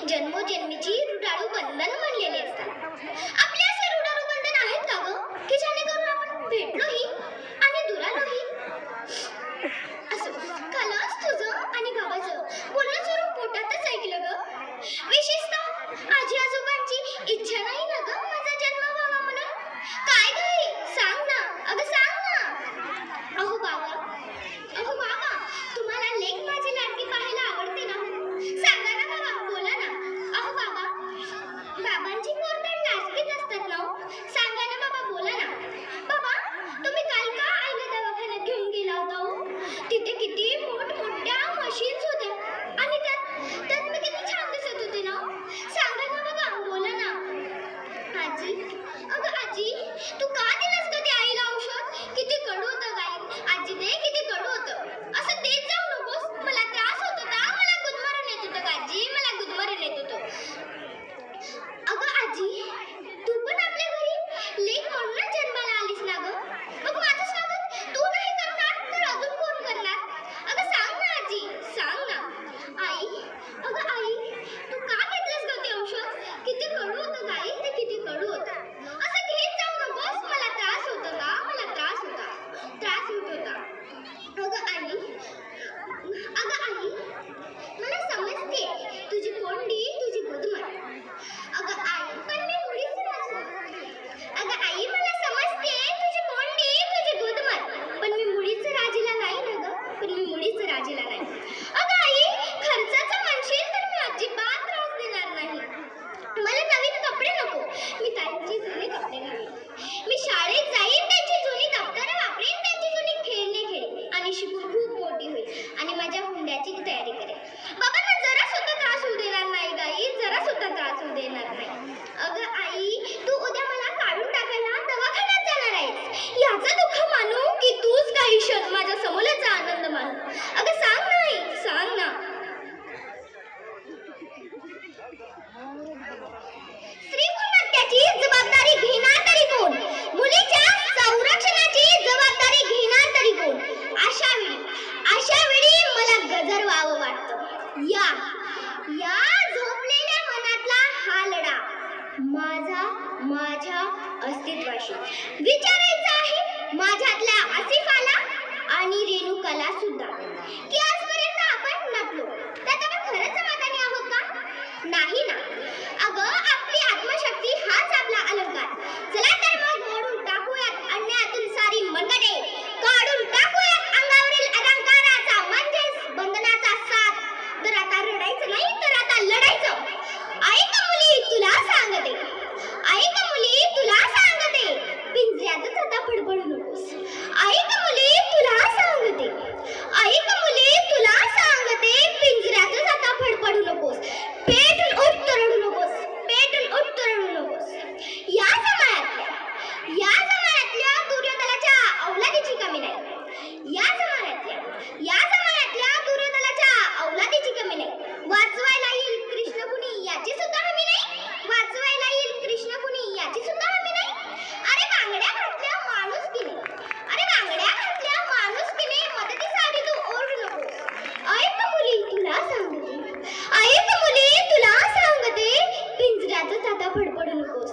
जन्मोजन्मीची रुडाळू बंधन म्हणलेली असतात. आपले असे रुडाळू बंधन आहेत का ग, की जेणेकरून आपण भेटलोही आणि दुरालोही? असं कालच तुझं आणि बाबाचं बोलणं चोरून पोटातच ऐकलं ग. विशेषतः आजी आजोबांची इच्छा नाही ना ग माझा जन्म व्हावा म्हणून. काय ग सांग ना, अगं सांग ना. अहो बाबा, तुम्हाला लेक माझी लाडकी पाहायला आवडते ना? सांगा ना बाबा, बोला ना. अहो बाबांची पोर तर लाडकीच असतात ना. सांगा ना बाबा, बोला ना. बाबा, तुम्ही काल का आईला दवाखान्यात घेऊन गेला होता? तिथे किती मोठमोठ्या मशीन्स होत्या आणि त्यात मी किती छान दिसत होते ना. सांगा ना बाबा, बोला ना. आजी, अगं आजी, तू का दिलंस का त्या आईला औषध? किती कडू होतं गाई. आजी ते किती कडू होतं. असं देत जाऊ नकोस. मला त्रास होत होता, मला गुदमरून येत होतं आजी, मला गुदमरून येत होतं. अगं आजी, तू पण आपल्या घरी लेक म्हणूनच जन्माला आलीस ना ग. मग माझं स्वागत तू नाही करणार तर अजून कोण करणार? अगं सांग ना आजी, सांग ना. अगं आई, तू का घेतलंस ग ते औषध? किती कडू होतं गाई, ते किती कडू होतं. असं घेत जाऊ नकोस. मला त्रास होत होता, मला त्रास होत होता. अगं आई, मला समजते तुझी कोंडी, तुझी गुदमर. अगं आई, पण मी मुळीच राजी. अगं आई, मला समजते तुझी कोंडी, तुझी गुदमर, पण मी मुळीच राजीला नाही ना ग. अगं आई, खर्चाचं म्हणशील तर मी अजिबात त्रास देणार नाही. मला नवीन कपडे नको. मी त्यांचे जुने कपडे घालेन. मी शाळेत जाईन, त्यांची जुनी दप्तरं वापरेन, त्यांची जुनी खेळणे खेळेन आणि शिकून खूप मोठी होईल आणि माझ्या हुंड्याची तयारी करेन. बाबांना जरा सुद्धा त्रास होऊ देणार नाही गाई, जरा सुद्धा त्रास होऊ देणार नाही. अगं आई, तू उद्या मला काढून टाकायला दवाखान्यात जाणार आहेस. याचं दुःख मानू की तूच काही क्षण माझ्या समोरचा आनंद मानू? अगं सांग ना आई, सांग ना. स्त्रीभ्रूणहत्याची जबाबदारी घेणार तरी कोण? मुलीच्या संरक्षणाची जबाबदारी घेणार तरी कोण? अशा वेळी मला गजर व्हावं वाटतं. या झोपलेल्या मनातला हा लढा माझ्या अस्तित्वाशी विचारायचा आहे. माझ्यातल्या आसिफाला आणि रेणुकाला सुद्धा की आजपर्यंत आपण नटलो त्यात आपण खरंच समाधानी आहोत का? नाही ना. अगं, आपली आत्मशक्ती हाच आपला अलंकार. चला तर मग मोडून टाकूयात अन्यायातील सारी मनगटे. काढून टाकूयात अंगावरील अलंकाराचा म्हणजेच बंधनाचा साथ. तर आता रडायचं नाही, तर आता लढायचं. ऐक मुली, तुला सांगते. पिंजऱ्यातच आता फडफडू नकोस. ऐक मुली, तुला सांगते. पिंजऱ्यातच आता फडफडू नकोस. पेटून उत्तरडू नकोस. या जमान्यातल्या दुर्योधनाच्या औलादीची कमी नाही. या जमान्यातल्या दुर्योधनाच्या औलादीची कमी नाही. वाचवायला येईल कृष्ण कुणी याची सुद्धा हमी नाही. अरे बांगड्या घातल्या माणुसकीने मदतीसाठी तू ओरडू नकोस. ऐक मुली, तुला सांगते. पिंजऱ्यातच आता फडफडू नकोस.